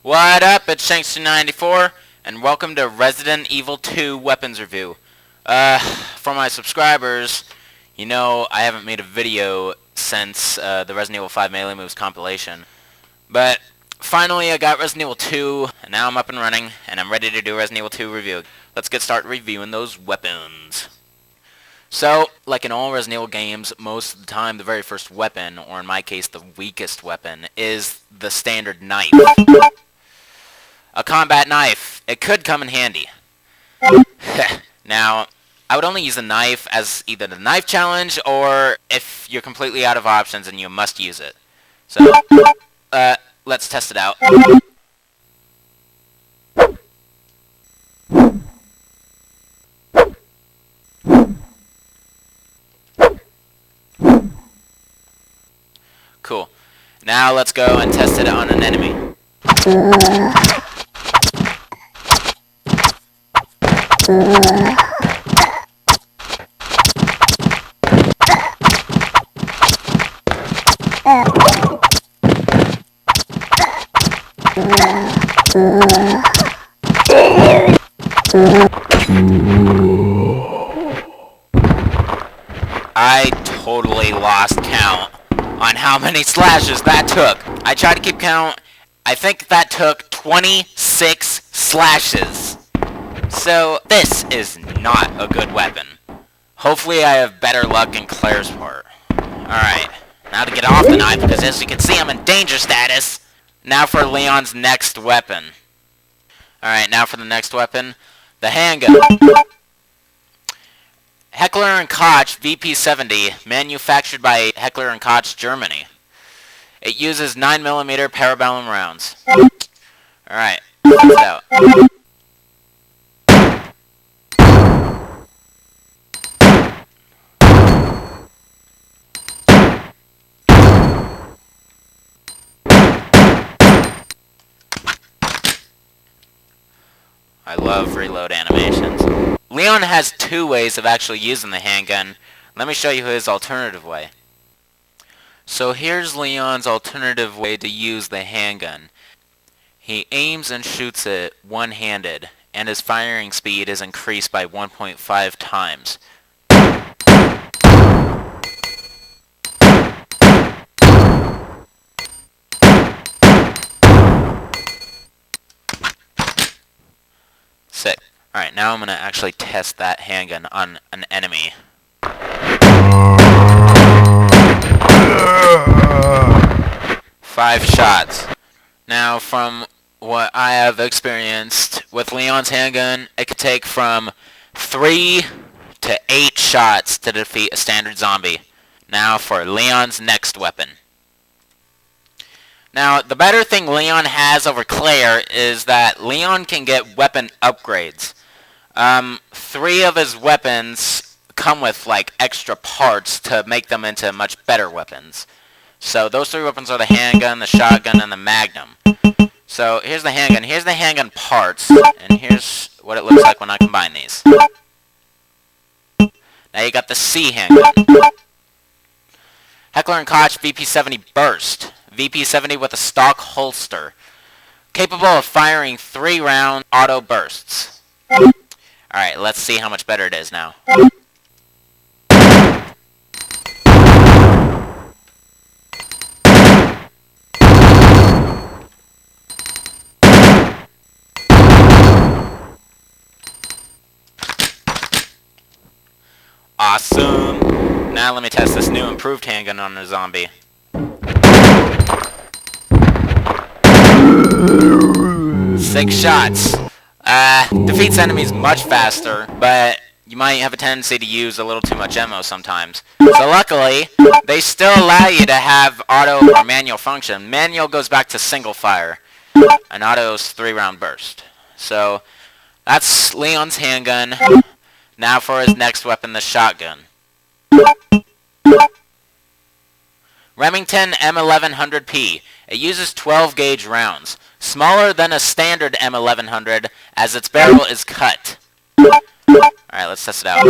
What up, it's Shankster94, and welcome to Resident Evil 2 weapons review. For my subscribers, you know I haven't made a video since the Resident Evil 5 Melee Moves compilation. But finally I got Resident Evil 2, and now I'm up and running, and I'm ready to do Resident Evil 2 review. Let's get started reviewing those weapons. So, like in all Resident Evil games, most of the time the very first weapon, or in my case the weakest weapon, is the standard knife. A combat knife. It could come in handy. Now, I would only use a knife as either the knife challenge or if you're completely out of options and you must use it. So, let's test it out. Cool. Now let's go and test it on an enemy. I totally lost count on how many slashes that took. I tried to keep count. I think that took 26 slashes. So this is not a good weapon. Hopefully I have better luck in Claire's part. Alright, now to get off the knife, because as you can see I'm in danger status. Now for Leon's next weapon. Alright, now for the next weapon, the handgun. Heckler & Koch VP70, manufactured by Heckler & Koch, Germany. It uses 9mm parabellum rounds. Alright, let's test it out. I love reload animations. Leon has two ways of actually using the handgun. Let me show you his alternative way. So here's Leon's alternative way to use the handgun. He aims and shoots it one-handed, and his firing speed is increased by 1.5 times. Sick. Alright, now I'm going to actually test that handgun on an enemy. Five shots. Now, from what I have experienced with Leon's handgun, it could take from 3 to 8 shots to defeat a standard zombie. Now for Leon's next weapon. Now, the better thing Leon has over Claire is that Leon can get weapon upgrades. 3 of his weapons come with, like, extra parts to make them into much better weapons. So, those 3 weapons are the handgun, the shotgun, and the Magnum. So, here's the handgun. Here's the handgun parts, and here's what it looks like when I combine these. Now you got the C handgun. Heckler & Koch VP70 Burst. VP70 with a stock holster. Capable of firing 3-round auto bursts. Alright, let's see how much better it is now. Awesome! Now let me test this new improved handgun on a zombie. Six shots. Defeats enemies much faster, but you might have a tendency to use a little too much ammo sometimes. So luckily, they still allow you to have auto or manual function. Manual goes back to single fire, and auto's 3-round burst. So, that's Leon's handgun. Now for his next weapon, the shotgun. Remington M1100P. It uses 12-gauge rounds. Smaller than a standard M1100 as its barrel is cut. Alright, let's test it out.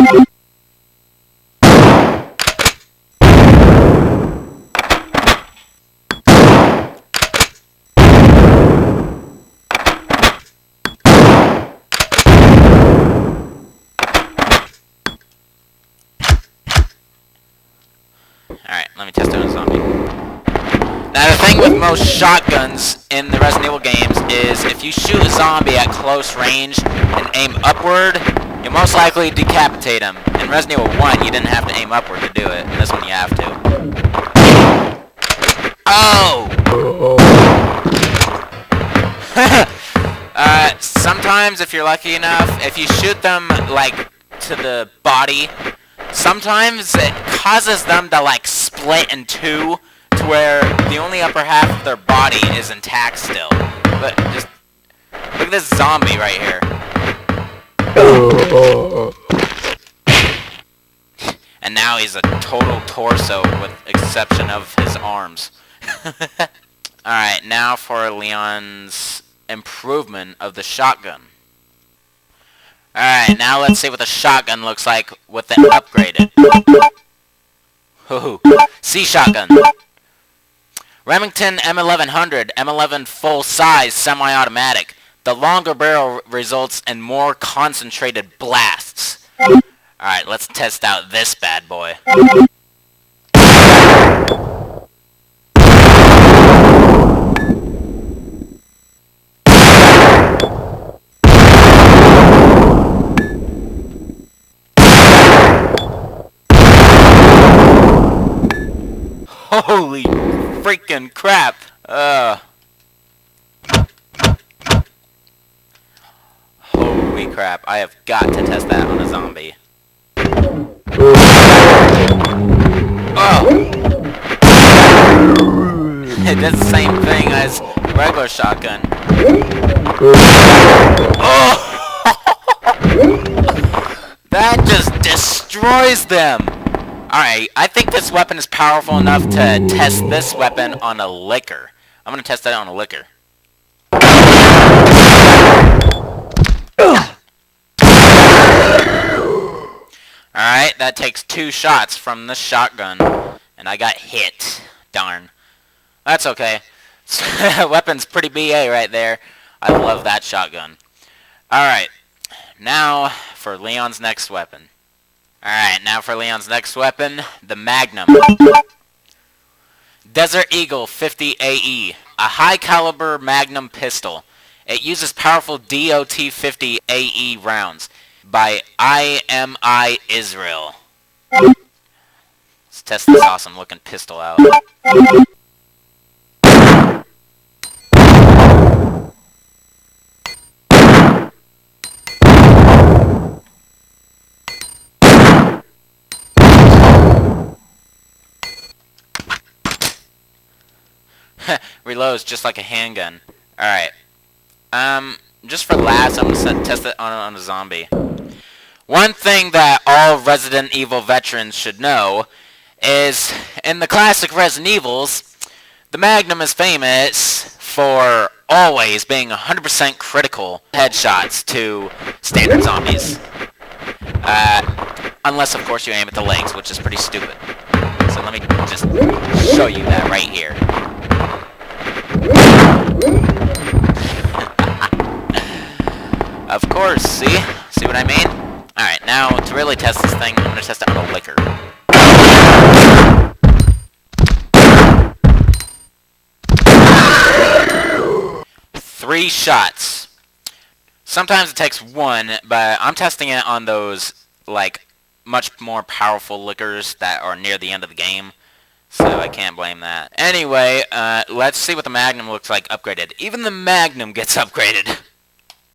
me test it on a zombie. Now, the thing with most shotguns in the Resident Evil games is if you shoot a zombie at close range and aim upward, you'll most likely decapitate him. In Resident Evil 1, you didn't have to aim upward to do it. In this one, you have to. Oh! Sometimes, if you're lucky enough, if you shoot them, like, to the body, sometimes it causes them to, like, split in two, to where the only upper half of their body is intact still. But just look at this zombie right here. And now he's a total torso with exception of his arms. Alright, now for Leon's improvement of the shotgun. Alright, now let's see what the shotgun looks like with it upgraded. Ooh, C shotgun. Remington M1100, M11 full-size semi-automatic. The longer barrel results in more concentrated blasts. Alright, let's test out this bad boy. Holy freaking crap! Holy crap, I have got to test that on a zombie. Oh! It does the same thing as a regular shotgun. Oh! That just destroys them! Alright, I think this weapon is powerful enough to test this weapon on a liquor. I'm gonna test that on a liquor. Alright, that takes 2 shots from this shotgun. And I got hit. Darn. That's okay. Weapon's pretty BA right there. I love that shotgun. Alright, now for Leon's next weapon. Alright, now for Leon's next weapon, the Magnum. Desert Eagle 50 AE, a high-caliber Magnum pistol. It uses powerful DOT 50 AE rounds by IMI Israel. Let's test this awesome-looking pistol out. Reloads just like a handgun. Alright. Just for laughs, I'm gonna test it on a zombie. One thing that all Resident Evil veterans should know is, in the classic Resident Evils, the Magnum is famous for always being 100% critical headshots to standard zombies. Unless, of course, you aim at the legs, which is pretty stupid. So let me just show you that right here. Of course, see? See what I mean? Alright, now to really test this thing, I'm gonna test it on a liquor. Three shots. Sometimes it takes 1, but I'm testing it on those, like, much more powerful liquors that are near the end of the game. So I can't blame that. Anyway, let's see what the Magnum looks like upgraded. Even the Magnum gets upgraded.